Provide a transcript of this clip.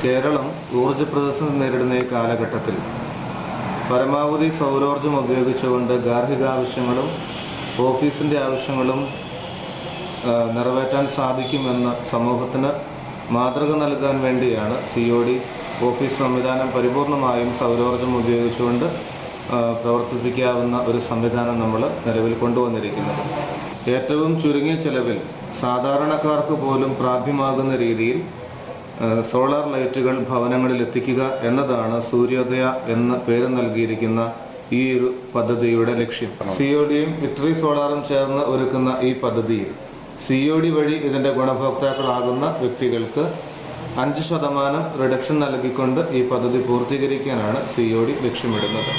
കേരളം ഊർജ്ജ പ്രതിസന്ധി നേരിടുന്ന ഈ കാലഘട്ടത്തിൽ പരമാവധി സൗരോർജ്ജം ഉപയോഗിച്ചുകൊണ്ട് ഗാർഹിക ആവശ്യങ്ങളും ഓഫീസിൻ്റെ ആവശ്യങ്ങളും നിറവേറ്റാൻ സാധിക്കുമെന്ന് സമൂഹത്തിന് മാതൃക നൽകാൻ വേണ്ടിയാണ് COD ഓഫീസ് സംവിധാനം പരിപൂർണമായും സൗരോർജ്ജം ഉപയോഗിച്ചുകൊണ്ട് പ്രവർത്തിപ്പിക്കാവുന്ന ഒരു സംവിധാനം നമ്മൾ നിലവിൽ കൊണ്ടുവന്നിരിക്കുന്നത്. ഏറ്റവും ചുരുങ്ങിയ ചെലവിൽ സാധാരണക്കാർക്ക് പോലും പ്രാപ്യമാകുന്ന രീതിയിൽ സോളാർ ലൈറ്റുകൾ ഭവനങ്ങളിൽ എത്തിക്കുക എന്നതാണ് സൂര്യോദയ എന്ന പേര് നൽകിയിരിക്കുന്ന ഈ ഒരു പദ്ധതിയുടെ ലക്ഷ്യം. CODയും വിക്ടറി സോളാറും ചേർന്ന് ഒരുക്കുന്ന ഈ പദ്ധതിയിൽ COD വഴി ഇതിന്റെ ഗുണഭോക്താക്കളാകുന്ന വ്യക്തികൾക്ക് 5% റിഡക്ഷൻ നൽകിക്കൊണ്ട് ഈ പദ്ധതി പൂർത്തീകരിക്കാനാണ് COD ലക്ഷ്യമിടുന്നത്.